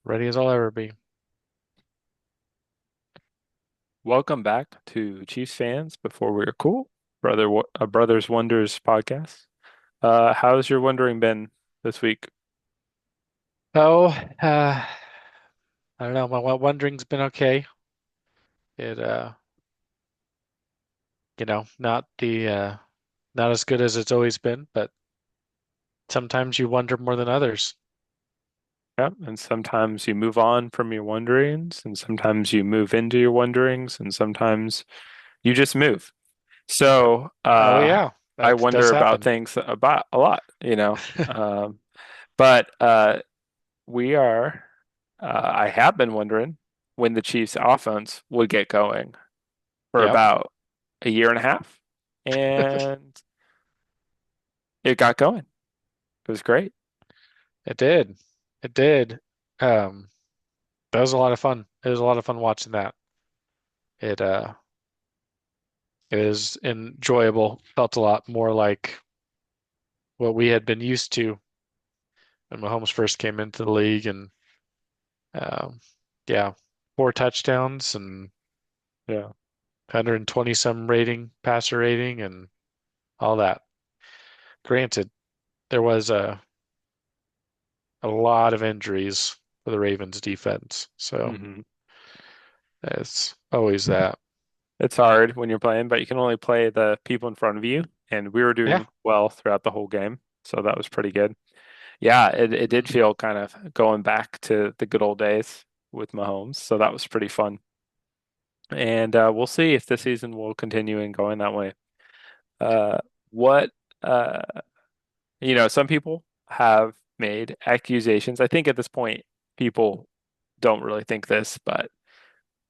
Ready as I'll ever be. Welcome back to Chiefs fans before we were cool, Brothers Wonders podcast. How's your wondering been this week? Oh, uh, I don't know. My wandering's been okay. It, not not as good as it's always been, but sometimes you wonder more than others. Yeah, and sometimes you move on from your wonderings, and sometimes you move into your wonderings, and sometimes you just move. So, Oh yeah, I that wonder does about happen. things about a lot, but we are. I have been wondering when the Chiefs' offense would get going for Yep, about a year and a half, and it got going. It was great. it did. It did. Um, that was a lot of fun. It was a lot of fun watching that. It it is enjoyable. Felt a lot more like what we had been used to when Mahomes first came into the league, and um, yeah, 4 touchdowns and Yeah. 120 some rating, passer rating, and all that. Granted, there was a lot of injuries for the Ravens defense, so hmm it's always that. It's hard when you're playing, but you can only play the people in front of you. And we were Yeah, doing well throughout the whole game. So that was pretty good. Yeah, it did feel kind of going back to the good old days with Mahomes. So that was pretty fun. And we'll see if the season will continue in going that way. Uh, what, uh, some people have made accusations. I think at this point, people don't really think this, but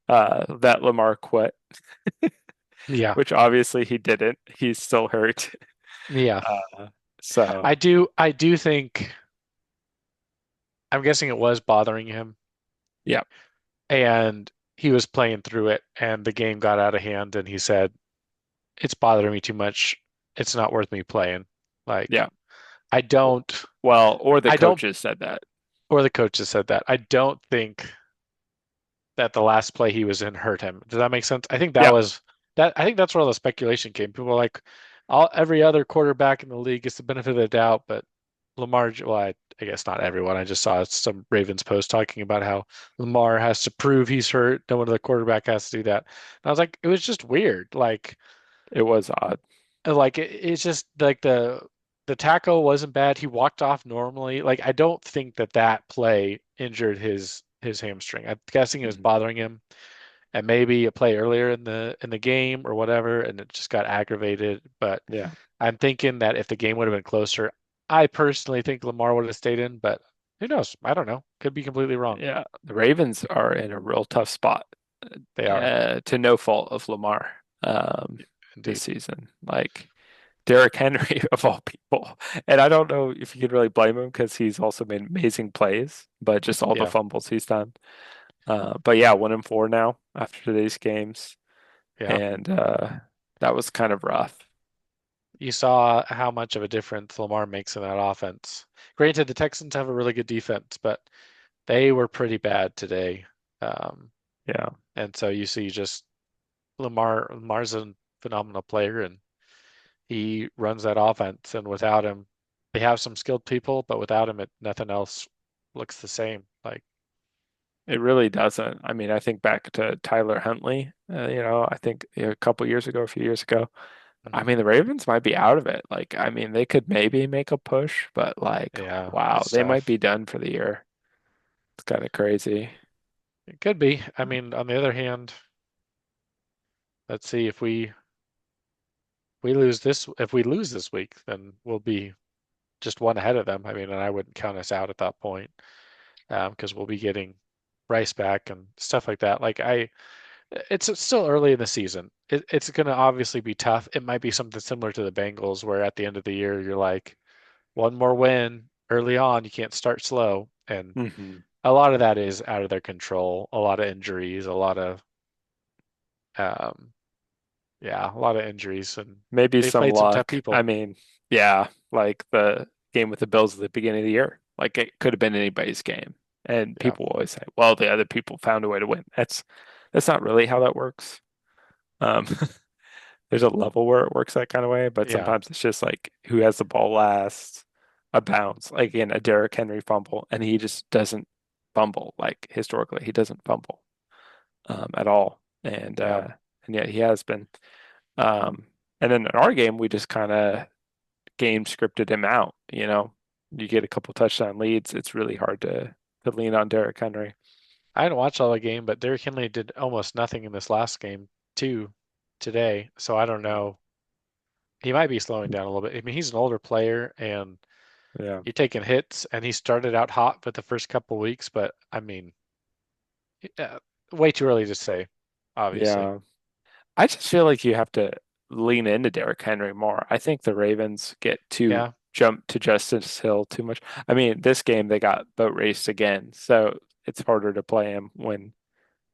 that Lamar quit, yeah, which obviously he didn't. He's still hurt. yeah. Uh, so I do think I'm guessing it was bothering him, yeah, and he was playing through it, and the game got out of hand, and he said, "It's bothering me too much. It's not worth me playing." Like yeah. I don't, Well, or the I don't, coaches said that. or the coaches said that. I don't think that the last play he was in hurt him. Does that make sense? I think that Yeah, was that. I think that's where all the speculation came. People were like, all every other quarterback in the league gets the benefit of the doubt, but Lamar. Well, I guess not everyone. I just saw some Ravens post talking about how Lamar has to prove he's hurt. No one other quarterback has to do that. And I was like, it was just weird. it was odd. It's just like the tackle wasn't bad. He walked off normally. Like I don't think that play injured his hamstring. I'm guessing it was Mhm. bothering him and maybe a play earlier in the game or whatever, and it just got aggravated. But Yeah, I'm thinking that if the game would have been closer, I personally think Lamar would have stayed in, but who knows? I don't know. Could be completely wrong. yeah. The Ravens are in a real tough spot, They are. to no fault of Lamar, um, this Indeed. season. Like Derrick Henry of all people, and I don't know if you could really blame him because he's also made amazing plays, but just all the Yeah. fumbles he's done. But yeah, 1-4 now after today's games, Yeah. and that was kind of rough. You saw how much of a difference Lamar makes in that offense. Granted, the Texans have a really good defense, but they were pretty bad today. Um, Yeah. and so you see just Lamar's a phenomenal player and he runs that offense. And without him, they have some skilled people, but without him, nothing else looks the same. Like, It really doesn't. I mean, I think back to Tyler Huntley, I think a couple years ago, a few years ago. I mhm. mean, the Ravens might be out of it. Like, I mean, they could maybe make a push, but like, Yeah, wow, it's they might tough. be done for the year. It's kind of crazy. It could be. I mean, on the other hand, let's see if we lose this week, then we'll be just one ahead of them. I mean, and I wouldn't count us out at that point because we'll be getting Rice back and stuff like that. It's still early in the season. It's going to obviously be tough. It might be something similar to the Bengals, where at the end of the year, you're like, one more win early on, you can't start slow. And hmm a lot of that is out of their control. A lot of injuries, um, a lot of injuries, and Maybe they've some played some tough luck. I people. mean, yeah, like the game with the Bills at the beginning of the year. Like, it could have been anybody's game. And Yeah. people always say, well, the other people found a way to win. That's not really how that works. Um, there's a level where it works that kind of way, but Yeah. sometimes it's just like who has the ball last, a bounce, like in a Derrick Henry fumble, and he just doesn't fumble. Like historically, he doesn't fumble at all, Yeah. and yet he has been. Um, and then in our game, we just kind of game scripted him out. You get a couple touchdown leads, it's really hard to lean on Derrick Henry. I didn't watch all the game, but Derrick Henry did almost nothing in this last game too today. So I don't know. He might be slowing down a little bit. I mean, he's an older player and Yeah, you're taking hits, and he started out hot for the first couple weeks, but I mean, uh, way too early to say, obviously. yeah. I just feel like you have to lean into Derrick Henry more. I think the Ravens get too Yeah. jump to Justice Hill too much. I mean, this game they got boat raced again, so it's harder to play him when,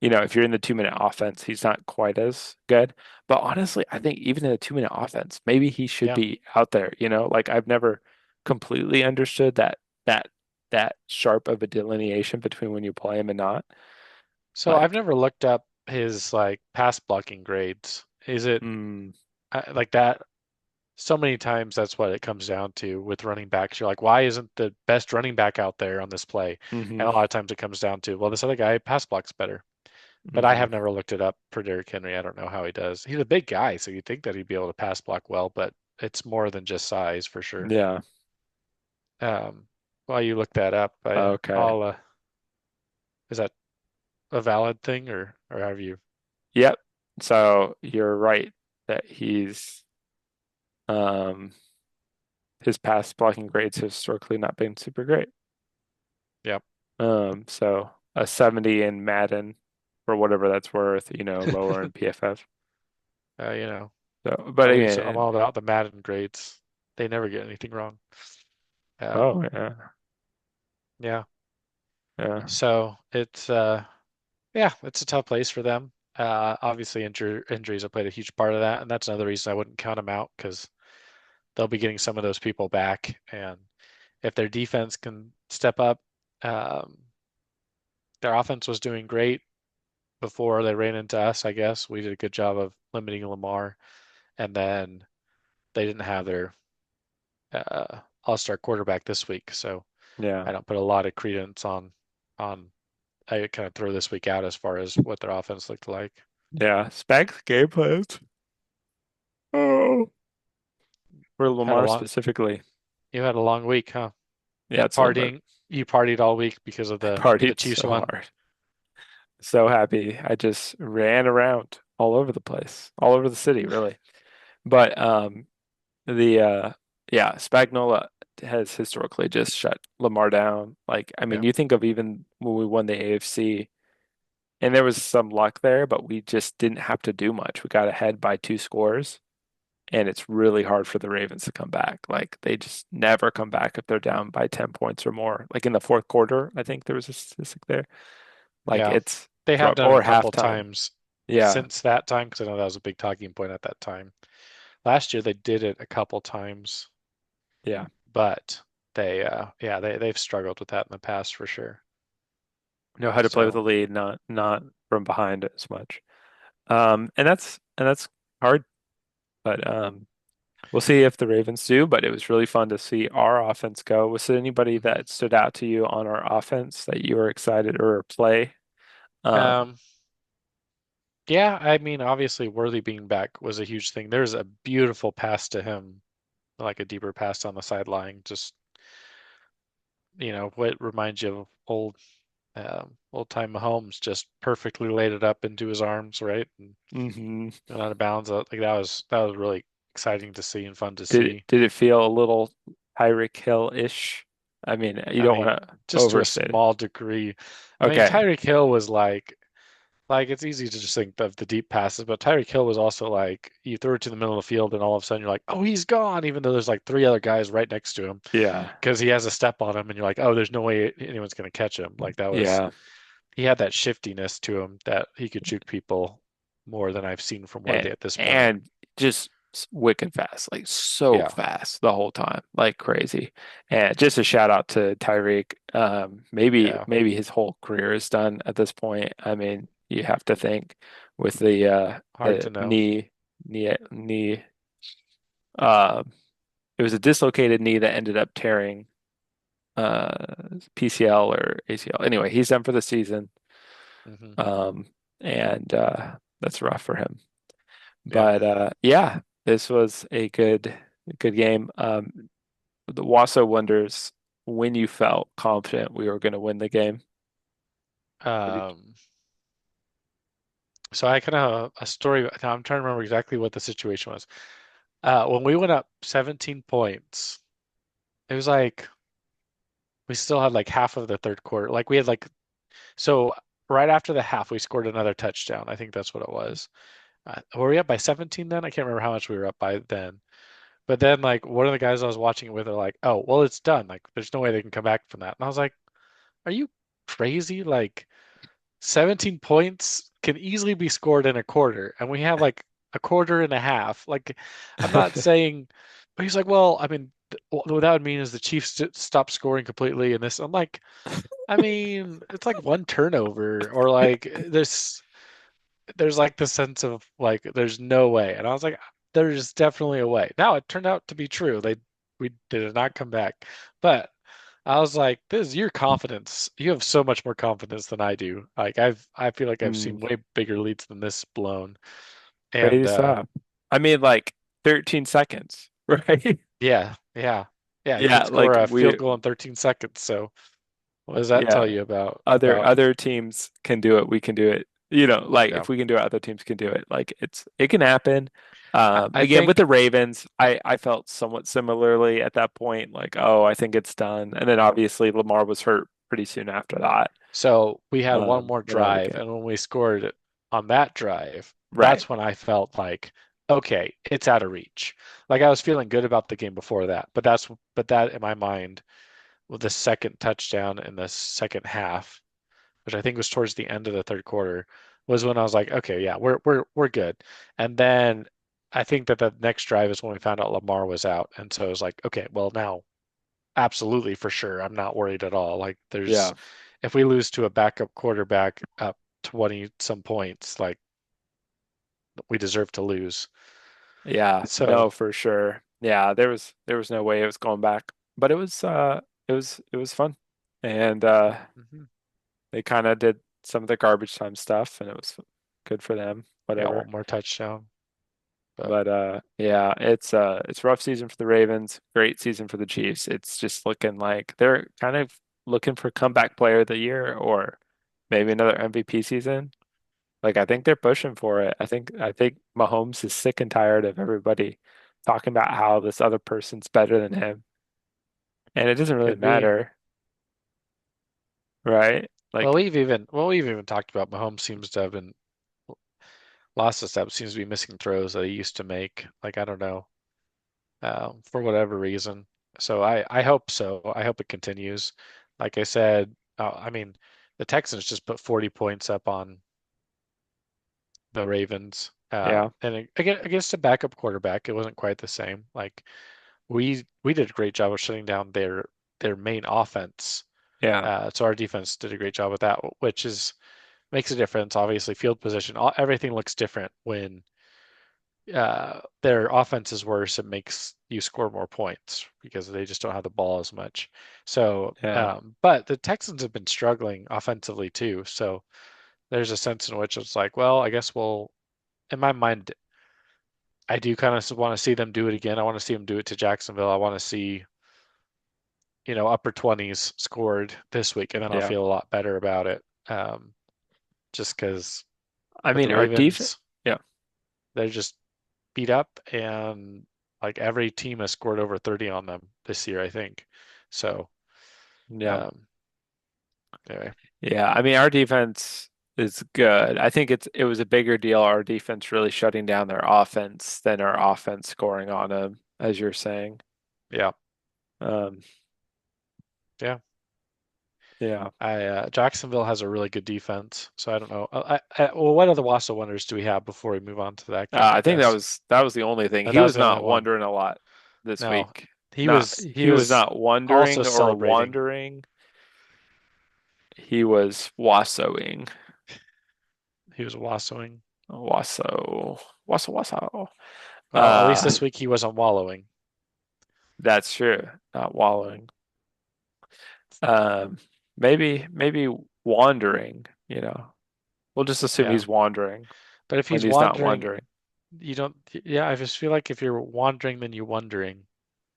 if you're in the 2 minute offense, he's not quite as good. But honestly, I think even in the 2 minute offense, maybe he should Yeah. be out there, Like I've never completely understood that that sharp of a delineation between when you play him and not. So I've Like, never looked up his like pass blocking grades. Is it mm, like that? So many times that's what it comes down to with running backs. You're like, why isn't the best running back out there on this play? And hmm a lot of times it comes down to, well, this other guy pass blocks better. But I hmm have never looked it up for Derrick Henry. I don't know how he does. He's a big guy, so you'd think that he'd be able to pass block well, but it's more than just size for sure. Yeah. While you look that up, Okay. I'll is that a valid thing or have you? Yep. So you're right that um his pass blocking grades have historically not been super great. Yep. So a 70 in Madden for whatever that's worth, lower in PFF. You know, So, but always I'm again, all about the Madden grades. They never get anything wrong. oh Um, yeah, yeah. yeah, So yeah, it's a tough place for them. Obviously injuries have played a huge part of that, and that's another reason I wouldn't count them out because they'll be getting some of those people back, and if their defense can step up, um, their offense was doing great before they ran into us, I guess. We did a good job of limiting Lamar, and then they didn't have their all-star quarterback this week, so yeah, I don't put a lot of credence on I kind of throw this week out as far as what their offense looked like. yeah. Spags game plans. Oh, for Had a Lamar long specifically. You had a long week, huh? Yeah, it's a little bit. Partying. You partied all week because of I the partied Chiefs so won. hard. So happy. I just ran around all over the place, all over the city, really. But the yeah, Spagnola has historically just shut Lamar down. Like, I mean, Yeah. you think of even when we won the AFC, and there was some luck there, but we just didn't have to do much. We got ahead by 2 scores, and it's really hard for the Ravens to come back. Like, they just never come back if they're down by 10 points or more. Like in the fourth quarter, I think there was a statistic there. Like Yeah. it's They have done it a or couple halftime. times Yeah, since that time because I know that was a big talking point at that time. Last year they did it a couple times, yeah. but they've struggled with that in the past for sure. Know how to play with So, the lead, not from behind as much. And that's hard, but we'll see if the Ravens do. But it was really fun to see our offense go. Was there anybody mhm. that stood out to you on our offense that you were excited or play? Um, um, yeah, I mean, obviously Worthy being back was a huge thing. There's a beautiful pass to him, like a deeper pass on the sideline. Just, what reminds you of old time Mahomes just perfectly laid it up into his arms, right? And hmm went out of bounds. Like that was really exciting to see and fun to Did it see. did it feel a little Tyreek Hill-ish? I mean, you I don't mean, want to just to a overstate it. small degree. I mean, Okay. Tyreek Hill was like it's easy to just think of the deep passes, but Tyreek Hill was also like you throw it to the middle of the field and all of a sudden you're like, oh, he's gone, even though there's like three other guys right next to him Yeah. because he has a step on him and you're like, oh, there's no way anyone's gonna catch him. Like that was Yeah. he had that shiftiness to him that he could juke people more than I've seen from Worthy And at this point. and just wicked fast, like so Yeah, fast the whole time, like crazy. And just a shout out to Tyreek. yeah. Maybe his whole career is done at this point. I mean, you have to think with Hard the to know. knee. Uh, it was a dislocated knee that ended up tearing PCL or ACL. Anyway, he's done for the season. Hmm. Um, and that's rough for him. Yeah. But yeah, this was a good game. The Wasso wonders when you felt confident we were going to win the game. What did Um, so I kind of a story. Now I'm trying to remember exactly what the situation was. When we went up 17 points, it was like we still had like half of the third quarter. Like we had like so right after the half, we scored another touchdown. I think that's what it was. Were we up by 17 then? I can't remember how much we were up by then. But then like one of the guys I was watching it with are like, "Oh, well, it's done. Like there's no way they can come back from that." And I was like, "Are you crazy? Like 17 points can easily be scored in a quarter, and we have like a quarter and a half. Like, I'm not saying, but he's like, well, I mean, what that would mean is the Chiefs stop scoring completely in this. I'm like, I mean, it's like one turnover, or like there's like the sense of like there's no way, and I was like, there's definitely a way. Now it turned out to be true. We did not come back, but. I was like, this is your confidence. You have so much more confidence than I do. Like I feel like I've Mm, seen way bigger leads than this blown. And crazy stuff. I mean, like 13 seconds, right? yeah, yeah. Yeah, you can Yeah, score like a we field goal in 13 seconds. So what does that tell yeah, you about other about other teams can do it, we can do it. Like yeah. if we can do it, other teams can do it. Like it can happen. I Again, with think the Ravens, I felt somewhat similarly at that point, like, oh, I think it's done. And then obviously Lamar was hurt pretty soon after that. so. We had one more But that drive, weekend. and when we scored on that drive, Right. that's when I felt like, okay, it's out of reach. Like I was feeling good about the game before that, but that in my mind with the second touchdown in the second half, which I think was towards the end of the third quarter, was when I was like, okay, yeah, we're good. And then I think that the next drive is when we found out Lamar was out, and so it was like, okay, well now, absolutely for sure, I'm not worried at all. Like there's, Yeah. if we lose to a backup quarterback up 20 some points, like we deserve to lose. Yeah. No, So, for sure. Yeah, there was no way it was going back. But it was fun. And mhm. they kind of did some of the garbage time stuff, and it was good for them, Yeah, whatever. one more touchdown, but But yeah, it's a rough season for the Ravens, great season for the Chiefs. It's just looking like they're kind of looking for comeback player of the year or maybe another MVP season. Like I think they're pushing for it. I think Mahomes is sick and tired of everybody talking about how this other person's better than him. And it doesn't really could be. matter, right? Well, Like, we've even talked about Mahomes seems to have been lost a step, seems to be missing throws that he used to make. Like I don't know, for whatever reason. So I hope so. I hope it continues. Like I said, I mean, the Texans just put 40 points up on the Ravens, yeah, and again against a backup quarterback, it wasn't quite the same. Like we did a great job of shutting down their main offense. yeah, So our defense did a great job with that, which is makes a difference. Obviously, field position, everything looks different when their offense is worse. It makes you score more points because they just don't have the ball as much. So, yeah, but the Texans have been struggling offensively too. So there's a sense in which it's like, well, I guess we'll. In my mind, I do kind of want to see them do it again. I want to see them do it to Jacksonville. I want to see, upper 20s scored this week, and then I'll yeah. feel a lot better about it. Just because I with the mean, our defense, Ravens, yeah, they're just beat up, and like every team has scored over 30 on them this year, I think. So, yeah. um, anyway, Yeah, I mean our defense is good. I think it was a bigger deal our defense really shutting down their offense than our offense scoring on them, as you're saying. yeah, Um, yeah. Yeah. I Jacksonville has a really good defense, so I don't know. Well, what other Wasso wonders do we have before we move on to that game? I I think guess. that was the only thing. But He that was was the only not one. wondering a lot this No, week. he Not was he he was was not also wondering or celebrating. wandering. He was wassoing. He was wassoing. Wasso. Wasso wasso. Well, at least this Uh week he wasn't wallowing. that's true. Not wallowing. Um maybe wandering, you know. We'll just assume Yeah. he's wandering But if when he's he's not wandering, wandering. you don't. Yeah, I just feel like if you're wandering, then you're wondering.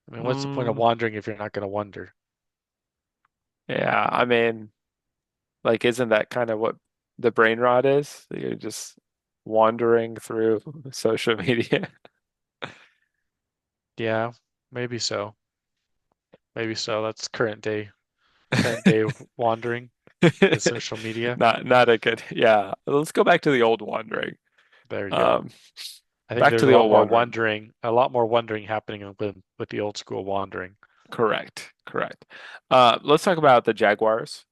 I mean, what's the point of Mm, wandering if you're not going to wonder? yeah, I mean, like isn't that kind of what the brain rot is? You're just wandering through social media. Yeah, maybe so. Maybe so. That's current day wandering is social media. Not a good. Yeah, let's go back to the old wandering. There you go. Um, I think back there's to the old wandering. a lot more wondering happening with the old school wandering. Correct, correct. Let's talk about the Jaguars.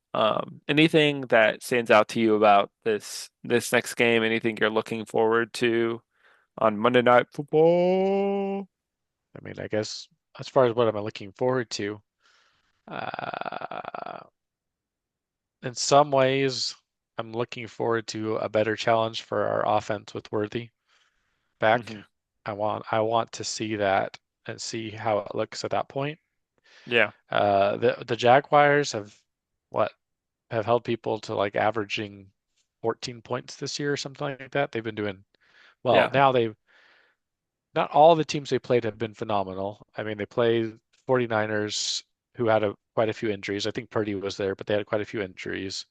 Anything that stands out to you about this next game? Anything you're looking forward to on Monday Night Football? I mean, I guess as far as what am I looking forward to, uh, in some ways, I'm looking forward to a better challenge for our offense with Worthy back. Hmm. I want to see that and see how it looks at that point. Yeah, The Jaguars what have held people to like averaging 14 points this year or something like that. They've been doing well. yeah, Now they've not all the teams they played have been phenomenal. I mean, they played 49ers who had quite a few injuries. I think Purdy was there, but they had quite a few injuries.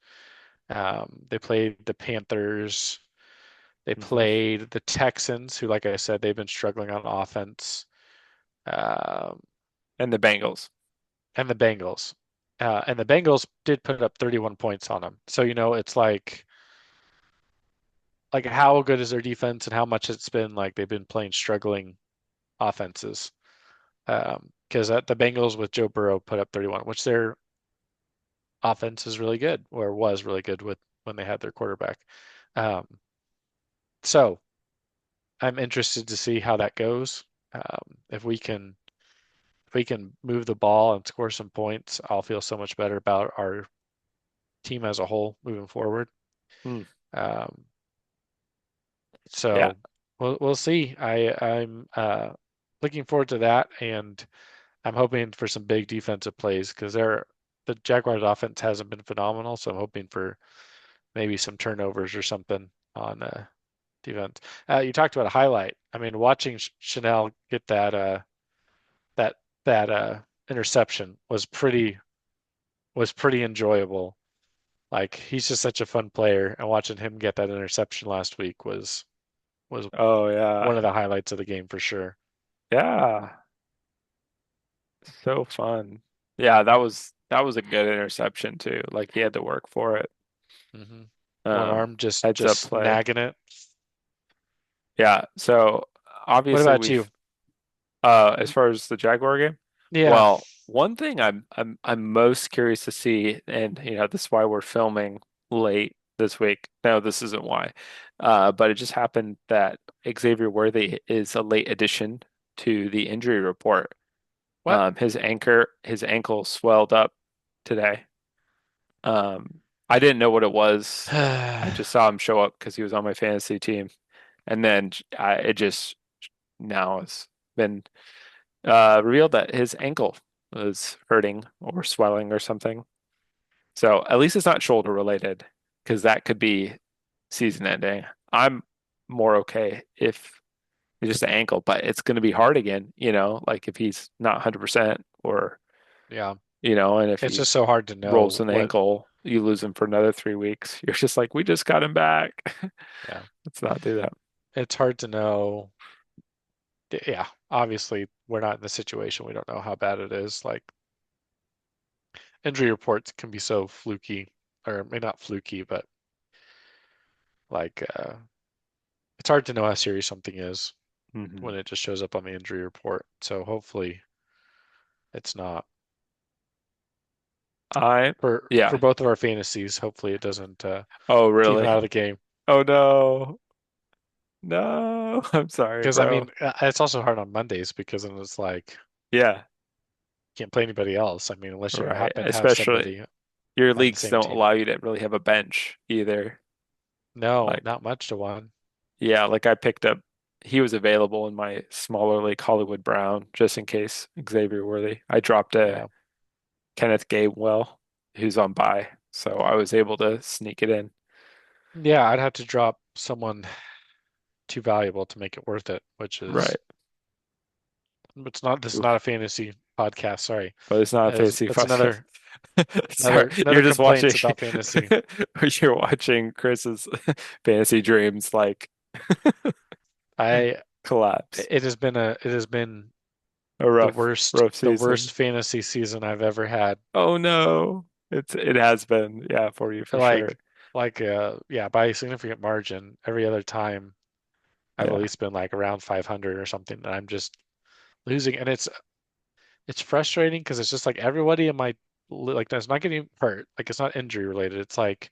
They played the Panthers. They hmm. played the Texans, who, like I said, they've been struggling on offense, um, And the Bengals. and the Bengals. And the Bengals did put up 31 points on them. So, it's like how good is their defense and how much it's been like they've been playing struggling offenses. Because the Bengals with Joe Burrow put up 31, which their offense is really good or was really good with when they had their quarterback. Um, so I'm interested to see how that goes. If we can move the ball and score some points, I'll feel so much better about our team as a whole moving forward. Hmm. Um, Yeah. so we'll see. I'm looking forward to that, and I'm hoping for some big defensive plays because the Jaguars' offense hasn't been phenomenal. So I'm hoping for maybe some turnovers or something on defense. You talked about a highlight. I mean, watching Chanel get that interception was pretty enjoyable. Like he's just such a fun player, and watching him get that interception last week was Oh one yeah. of the highlights of the game for sure. Yeah. So fun. Yeah, that was a good interception too. Like he had to work for it. Hmm. One Um, arm Heads up just play. nagging it. Yeah. So What obviously about you? we've as far as the Jaguar game, Yeah. well, one thing I'm most curious to see, and you know, this is why we're filming late this week. No, this isn't why. But it just happened that Xavier Worthy is a late addition to the injury report. What? His ankle swelled up today. I didn't know what it was. I just saw him show up because he was on my fantasy team, and then it just now has been revealed that his ankle was hurting or swelling or something. So at least it's not shoulder related because that could be season ending. I'm more okay if it's just an ankle, but it's going to be hard again, you know, like if he's not 100% or, Yeah. you know, and if It's he just so hard to rolls know an what. ankle, you lose him for another 3 weeks. You're just like, we just got him back. Yeah. Let's not do that. It's hard to know. Yeah. Obviously, we're not in the situation. We don't know how bad it is. Like injury reports can be so fluky, or maybe not fluky, but like it's hard to know how serious something is Hmm. when it just shows up on the injury report. So hopefully it's not. I for yeah. both of our fantasies. Hopefully, it doesn't Oh, keep him out really? of the game. Oh no. No. I'm sorry, Because I bro. mean, it's also hard on Mondays because then it's like Yeah, can't play anybody else. I mean, unless you right. happen to have Especially somebody your on the leagues same don't team. allow you to really have a bench either. No, Like, not much to one. yeah, like I picked up, he was available in my smaller league, Hollywood Brown, just in case Xavier Worthy. I dropped a Yeah. Kenneth Gainwell, who's on bye, so I was able to sneak it in. Yeah, I'd have to drop someone too valuable to make it worth it, which is Right. it's not this is not a Oof. fantasy podcast, sorry. But it's not a That is fantasy that's podcast. Sorry, another you're just complaints watching. about fantasy. You're watching Chris's fantasy dreams like I collapse. it has been A rough the worst season. fantasy season I've ever had. Oh no. It has been, yeah, for you for Like sure. yeah, by a significant margin. Every other time I've at Yeah. least been like around 500 or something, and I'm just losing. And it's frustrating because it's just like everybody in my like that's not getting hurt. Like it's not injury related. It's like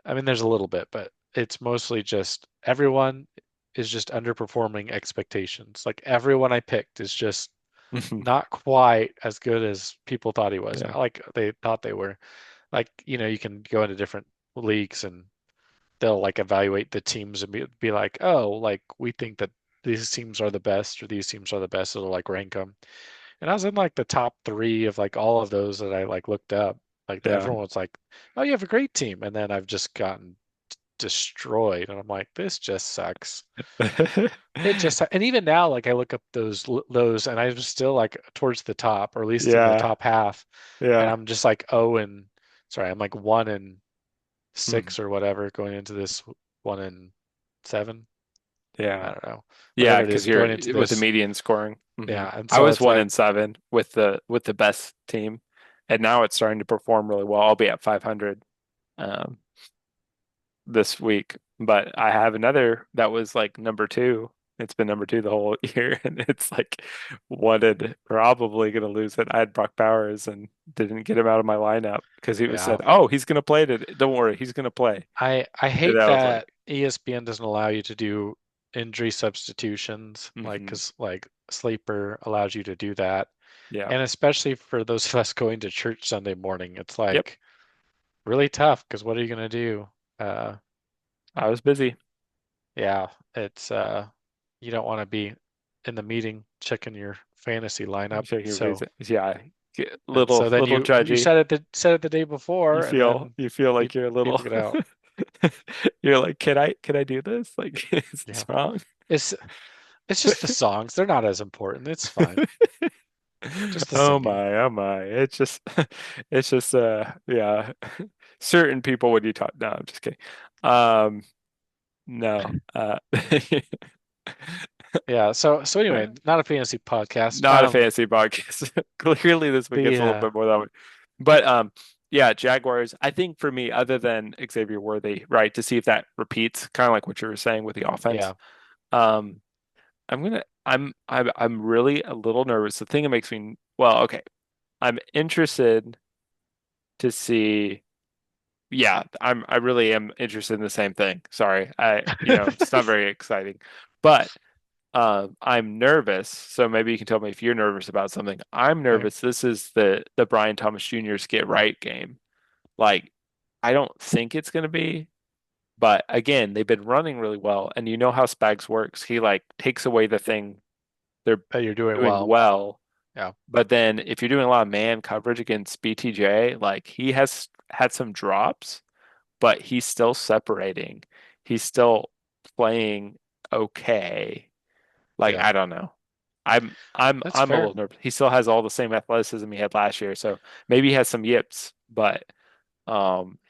I mean there's a little bit, but it's mostly just everyone is just underperforming expectations. Like everyone I picked is just not quite as good as people thought he was. Yeah. Like they thought they were. Like, you can go into different leagues and they'll like evaluate the teams and be like, oh, like we think that these teams are the best or these teams are the best. It'll like rank them. And I was in like the top three of like all of those that I like looked up. Like Yeah. everyone was like, oh, you have a great team. And then I've just gotten destroyed. And I'm like, this just sucks. It just, and even now, like I look up those and I'm still like towards the top or at least in the Yeah. top half. And Yeah. I'm just like, oh, and sorry, I'm like 1-6 Mhm. or whatever going into this 1-7. I Yeah. don't know, Yeah, whatever it because is you're going into with the this. median scoring. Yeah. And I so was it's one like, in seven with the best team, and now it's starting to perform really well. I'll be at 500 um, this week, but I have another that was like number two. It's been number two the whole year, and it's like wanted probably going to lose it. I had Brock Bowers and didn't get him out of my lineup because he was yeah, said, "Oh, he's going to play it. Don't worry, he's going to play." I And hate I was like, that ESPN doesn't allow you to do injury substitutions, like, hmm because like Sleeper allows you to do that. yeah, And especially for those of us going to church Sunday morning, it's yep. like really tough because what are you going to do? Uh, I was busy. yeah, it's you don't want to be in the meeting checking your fantasy lineup. Check your So, visa. Yeah, and little so then you judgy. said it the day before and then You feel pe like you're a little. people get out. You're like, can I do this? Like, is Yeah. this wrong? It's it's just the songs. They're not as important. It's fine. Just the Oh singing. my, oh my. It's just it's just yeah. Certain people when you talk no, I'm just kidding. Um no. Yeah. So anyway, not a fantasy podcast. Not a fantasy podcast. Clearly this week The it's a little bit more that way. But yeah, Jaguars, I think for me, other than Xavier Worthy, right, to see if that repeats, kind of like what you were saying with the offense. yeah, Um, I'm really a little nervous. The thing that makes me well, okay. I'm interested to see. Yeah, I really am interested in the same thing. Sorry. It's not very exciting. But I'm nervous. So maybe you can tell me if you're nervous about something. I'm okay. nervous. This is the Brian Thomas Jr.'s get right game. Like, I don't think it's gonna be, but again, they've been running really well, and you know how Spags works. He like takes away the thing they're You're doing doing well. well. Yeah. But then if you're doing a lot of man coverage against BTJ, like he has had some drops, but he's still separating. He's still playing okay. Like Yeah. I don't know. That's I'm a fair. little nervous. He still has all the same athleticism he had last year, so maybe he has some yips, but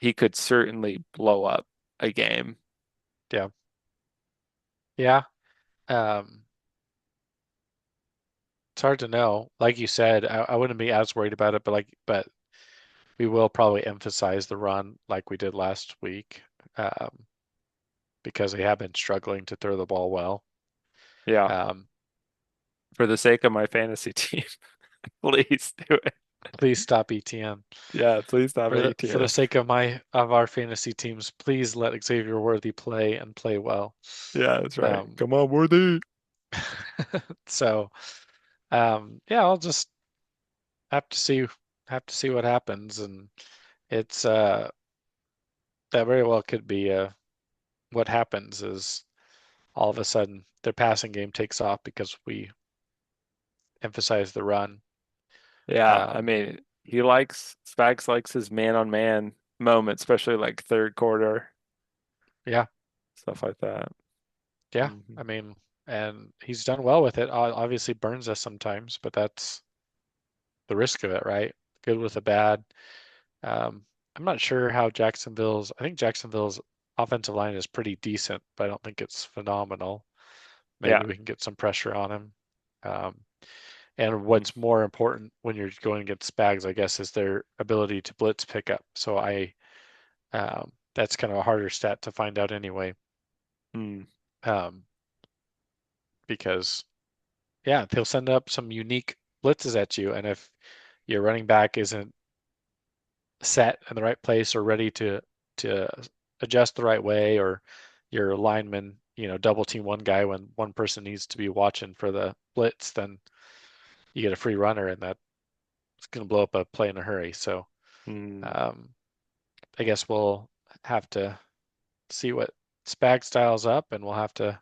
he could certainly blow up a game. Yeah. Yeah. Um, it's hard to know. Like you said, I wouldn't be as worried about it, but we will probably emphasize the run like we did last week, um, because they have been struggling to throw the ball well. Yeah, Um, for the sake of my fantasy team, please do it. Please stop ETN. Yeah, please stop For the ATN. sake of our fantasy teams, please let Xavier Worthy play and play well. Yeah, that's right. Um, Come on, Worthy. so yeah, I'll just have to see what happens, and it's that very well could be what happens is all of a sudden their passing game takes off because we emphasize the run. Yeah, I Um, mean, Spags likes his man-on-man moment, especially like third quarter, yeah, stuff like that. yeah. Hmm. I mean, and he's done well with it. Obviously burns us sometimes, but that's the risk of it, right? Good with the bad. Um, I'm not sure how Jacksonville's. I think Jacksonville's offensive line is pretty decent, but I don't think it's phenomenal. Yeah. Maybe we can get some pressure on him. Um, and Mm. what's more important when you're going against Spags, I guess, is their ability to blitz pickup. So that's kind of a harder stat to find out anyway, Mm. um, because yeah, they'll send up some unique blitzes at you, and if your running back isn't set in the right place or ready to adjust the right way, or your lineman, double team one guy when one person needs to be watching for the blitz, then you get a free runner, and that's going to blow up a play in a hurry. So Mm. um, I guess we'll have to see what Spag styles up, and we'll have to,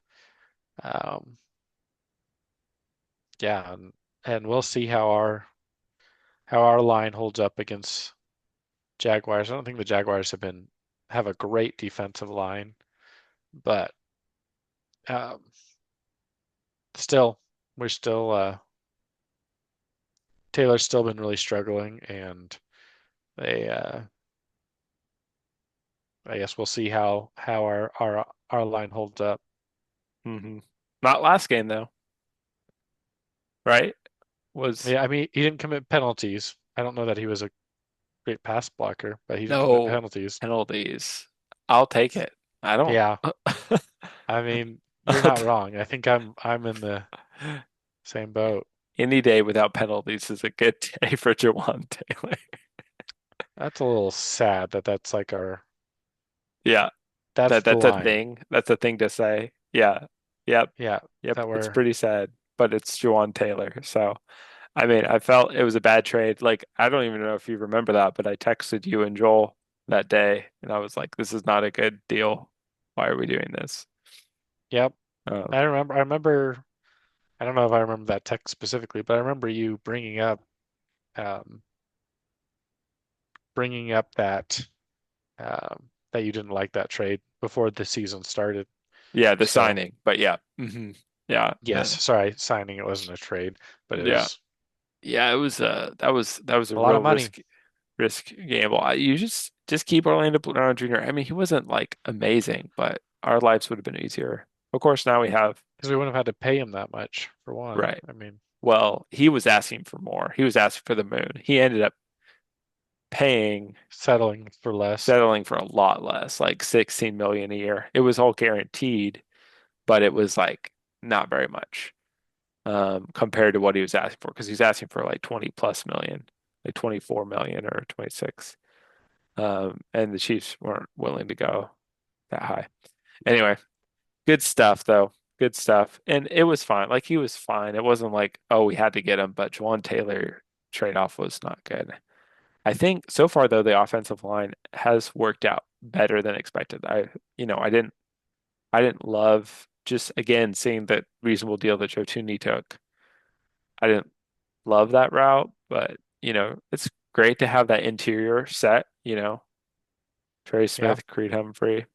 um, yeah, and we'll see how our line holds up against Jaguars. I don't think the Jaguars have a great defensive line, but um, still, we're still Taylor's still been really struggling, and they I guess we'll see how our line holds up. Hmm. Not last game though, right? Was Yeah, I mean, he didn't commit penalties. I don't know that he was a great pass blocker, but he didn't commit no penalties. penalties. I'll take it. I don't. Yeah, I mean, you're not wrong. I think I'm in the same boat. Any day without penalties is a good day for Jawan Taylor. That's a little sad that that's like Yeah, that's the that's a line. thing. That's a thing to say. Yeah. Yep. Yeah, Yep. that It's we're pretty sad, but it's Jawan Taylor. So, I mean, I felt it was a bad trade. Like, I don't even know if you remember that, but I texted you and Joel that day, and I was like, this is not a good deal. Why are we doing this? Yep. Um, I remember I don't know if I remember that text specifically, but I remember you um bringing up that you didn't like that trade before the season started. yeah, the So, signing, but yeah. Yeah. yes, sorry, signing it wasn't a trade, but it Yeah. was Yeah, it was that was a a lot of real money risk gamble. You just keep Orlando Brown Jr. I mean, he wasn't like amazing, but our lives would have been easier. Of course, now we have because we wouldn't have had to pay him that much for one. right. I mean, Well, he was asking for more. He was asking for the moon. He ended up paying, settling for less. settling for a lot less, like 16 million a year. It was all guaranteed, but it was like not very much compared to what he was asking for because he's asking for like 20 plus million, like 24 million or 26. And the Chiefs weren't willing to go that high. Anyway, good stuff though. Good stuff. And it was fine. Like he was fine. It wasn't like, oh, we had to get him, but Juwan Taylor trade-off was not good. I think so far though, the offensive line has worked out better than expected. I didn't love just again seeing that reasonable deal that Joe Tooney took. I didn't love that route, but it's great to have that interior set. Trey Yeah, Smith, Creed Humphrey.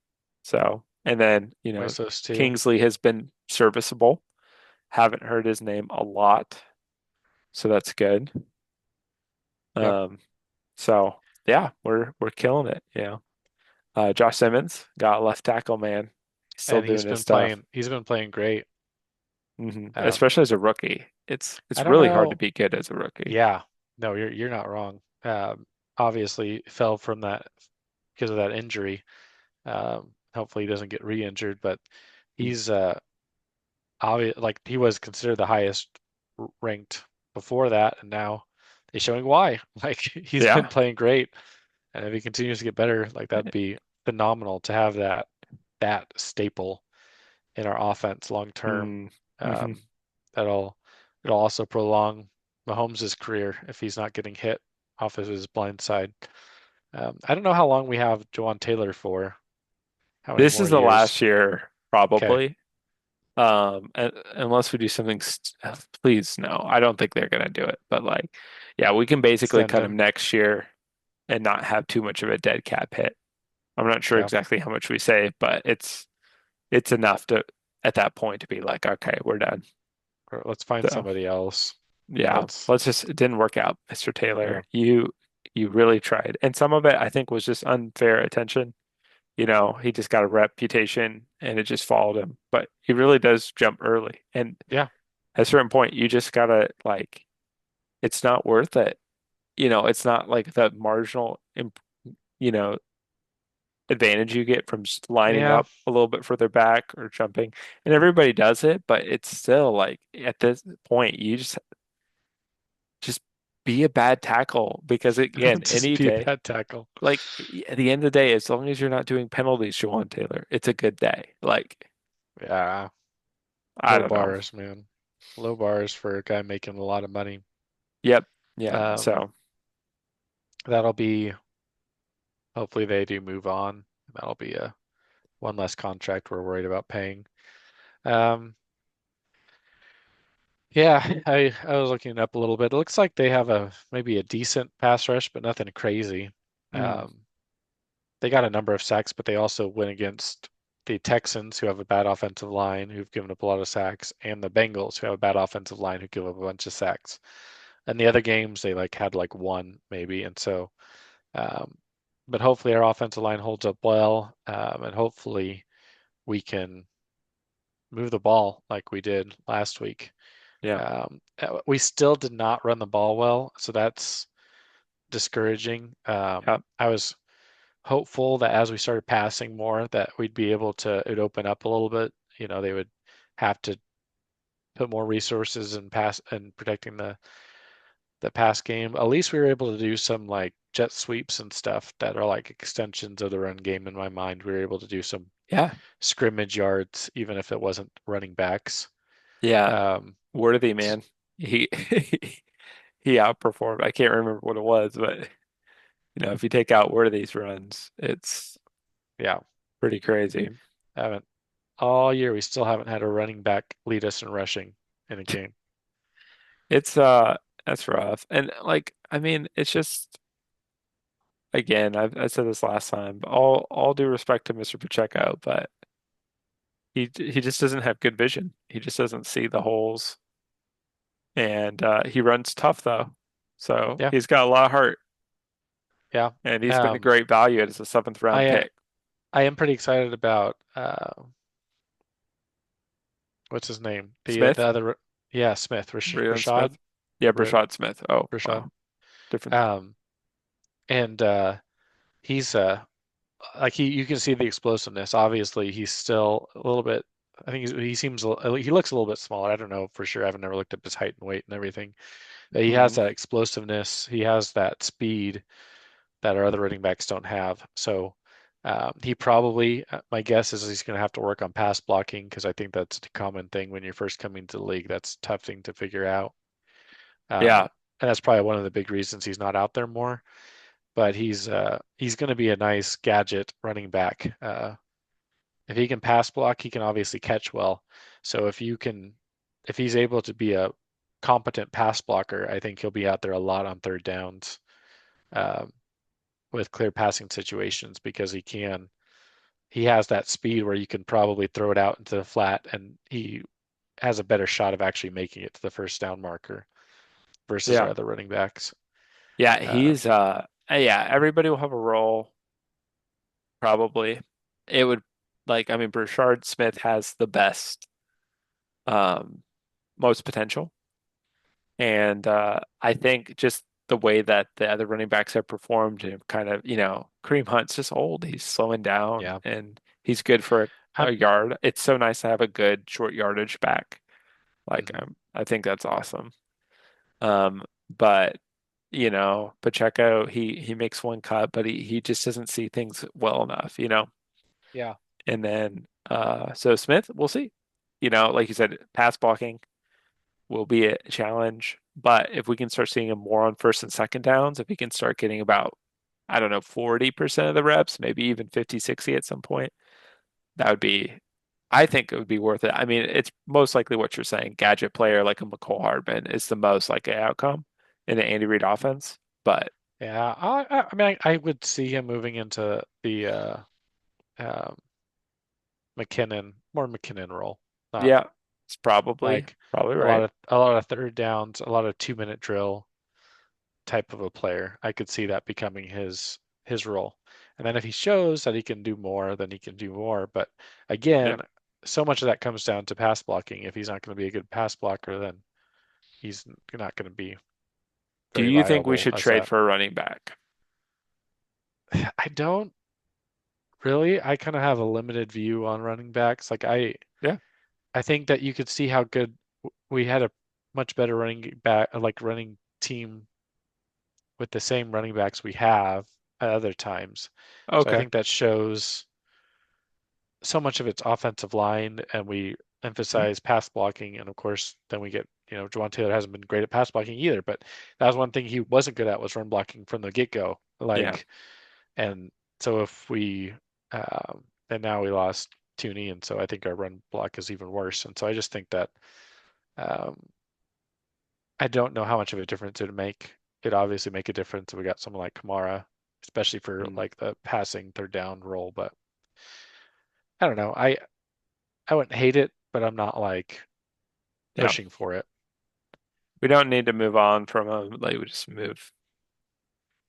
So, and then, waste those two. Kingsley has been serviceable. Haven't heard his name a lot, so that's good. Yep. Um, so yeah, we're killing it. Josh Simmons got left tackle, man. He's still And doing his stuff. he's been playing great. Um, Especially as a rookie. It's I don't really hard to know. be good as a rookie. Yeah, no, you're not wrong. Obviously fell from that because of that injury. Hopefully he doesn't get re-injured, but Mm. he's like he was considered the highest ranked before that, and now is showing why. Like he's been Yeah. playing great, and if he continues to get better, like that'd be phenomenal to have that staple in our offense long term. Mm, hmm. Um, that'll it'll also prolong Mahomes' career if he's not getting hit off of his blind side. I don't know how long we have Jawan Taylor for. How many This more is the years? last year, Okay, probably. Unless we do something, please, no, I don't think they're gonna do it. But like, yeah, we can basically extend cut him him. next year and not have too much of a dead cap hit. I'm not sure Yeah, exactly how much we save, but it's enough to at that point to be like, okay, we're done. or let's find So somebody else. yeah, Let's let's just it didn't work out, Mr. yeah, Taylor. You really tried. And some of it I think was just unfair attention. He just got a reputation and it just followed him. But he really does jump early. And yeah. at a certain point, you just gotta like, it's not worth it. It's not like the marginal, you know, advantage you get from just lining Yeah, up a little bit further back or jumping. And everybody does it, but it's still like at this point, you just be a bad tackle because again, just any be a day, bad tackle. like at the end of the day, as long as you're not doing penalties, Jawan Taylor, it's a good day. Like, Yeah, I low don't know. bars, man. Low bars for a guy making a lot of money. Yep. Yeah. Um, So that'll be hopefully they do move on. That'll be a one less contract we're worried about paying. Um, yeah, I was looking it up a little bit. It looks like they have a maybe a decent pass rush, but nothing crazy. mm, Um, they got a number of sacks, but they also went against the Texans, who have a bad offensive line, who've given up a lot of sacks, and the Bengals, who have a bad offensive line, who give up a bunch of sacks. And the other games, they like had like one maybe, and so, um, but hopefully our offensive line holds up well, and hopefully we can move the ball like we did last week. yeah. We still did not run the ball well, so that's discouraging. Yeah. I was hopeful that as we started passing more, that we'd be able to it open up a little bit. They would have to put more resources in pass and protecting the pass game. At least we were able to do some like jet sweeps and stuff that are like extensions of the run game in my mind. We were able to do some Yeah. scrimmage yards, even if it wasn't running backs. Yeah. Um, Worthy, man. He he outperformed. I can't remember what it was, but if you take out Worthy's runs, it's yeah, pretty crazy. haven't all year. We still haven't had a running back lead us in rushing in a game. It's that's rough. And like, I mean, it's just again, I said this last time, but all due respect to Mr. Pacheco, but he just doesn't have good vision. He just doesn't see the holes, and he runs tough though. So Yeah, he's got a lot of heart, yeah. and he's been a Um, great value as a seventh round I pick. I am pretty excited about what's his name? The Smith, other, yeah, Smith, Braden Smith, Rashad, yeah, R Brashad Smith. Oh, Rashad. wow, different. Um, and he's like you can see the explosiveness. Obviously, he's still a little bit. I think he seems he looks a little bit smaller. I don't know for sure. I've never looked up his height and weight and everything. But he has Mhm. that explosiveness. He has that speed that our other running backs don't have. So he probably, my guess is he's going to have to work on pass blocking because I think that's a common thing when you're first coming to the league. That's a tough thing to figure out. Yeah, And that's probably one of the big reasons he's not out there more. But he's going to be a nice gadget running back. If he can pass block, he can obviously catch well. So if he's able to be a competent pass blocker, I think he'll be out there a lot on third downs um, with clear passing situations because he has that speed where you can probably throw it out into the flat and he has a better shot of actually making it to the first down marker versus our yeah, other running backs. yeah. Um, Yeah. Everybody will have a role, probably. It would I mean, Brashard Smith has the best, um, most potential. And I think just the way that the other running backs have performed, and kind of, Kareem Hunt's just old. He's slowing down yeah, and he's good for a I'm, yard. It's so nice to have a good short yardage back. mhm. I think that's awesome. But Pacheco, he makes one cut, but he just doesn't see things well enough. Yeah. And then so Smith, we'll see. Like you said, pass blocking will be a challenge. But if we can start seeing him more on first and second downs, if he can start getting about, I don't know, 40% of the reps, maybe even 50, 60 at some point, that would be, I think it would be worth it. I mean, it's most likely what you're saying. Gadget player like a McCole Hardman is the most likely outcome in the Andy Reid offense. But Yeah. I mean, I would see him moving into the um, more McKinnon role, not yeah, it's probably like probably right. a lot of third downs, a lot of 2 minute drill type of a player. I could see that becoming his role. And then if he shows that he can do more, then he can do more. But Yeah. again, so much of that comes down to pass blocking. If he's not going to be a good pass blocker, then he's not going to be Do very you think we viable should as trade that. for a running back? I don't really. I kind of have a limited view on running backs. Like Yeah. I think that you could see how good we had a much better running back, like running team with the same running backs we have at other times. So I Okay. think that shows so much of it's offensive line, and we Mhm. emphasize pass blocking, and of course, then we get, Jawaan Taylor hasn't been great at pass blocking either, but that was one thing he wasn't good at was run blocking from the get-go. Yeah. And so if we, and now we lost Tooney, and so I think our run block is even worse. And so I just think that um, I don't know how much of a difference it would make. It'd obviously make a difference if we got someone like Kamara, especially for Mm. like the passing third down role. But I don't know. I wouldn't hate it, but I'm not like Yeah. pushing for it. We don't need to move on from him. Like we just move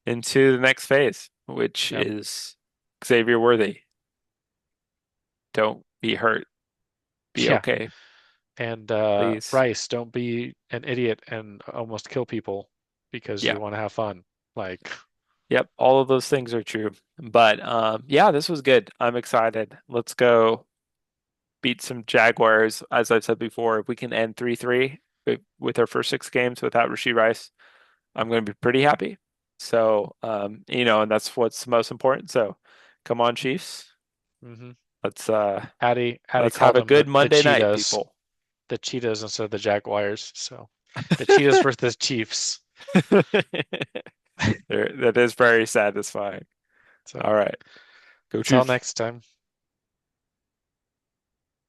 into the next phase, which Yep. is Xavier Worthy. Don't be hurt. Be Yeah. okay, And please. Rice, don't be an idiot and almost kill people because Yeah. you want to have fun. Like, Yep. All of those things are true. But yeah, this was good. I'm excited. Let's go beat some Jaguars. As I've said before, if we can end 3-3 with our first 6 games without Rasheed Rice, I'm going to be pretty happy. So, and that's what's most important. So, come on, Chiefs. hmm Let's Hattie let's have called a them good the Monday night, Cheetahs, people. the Cheetahs instead of the Jaguars. So the Cheetahs versus the Chiefs. That is very satisfying. So All right. Go until Chiefs. next time.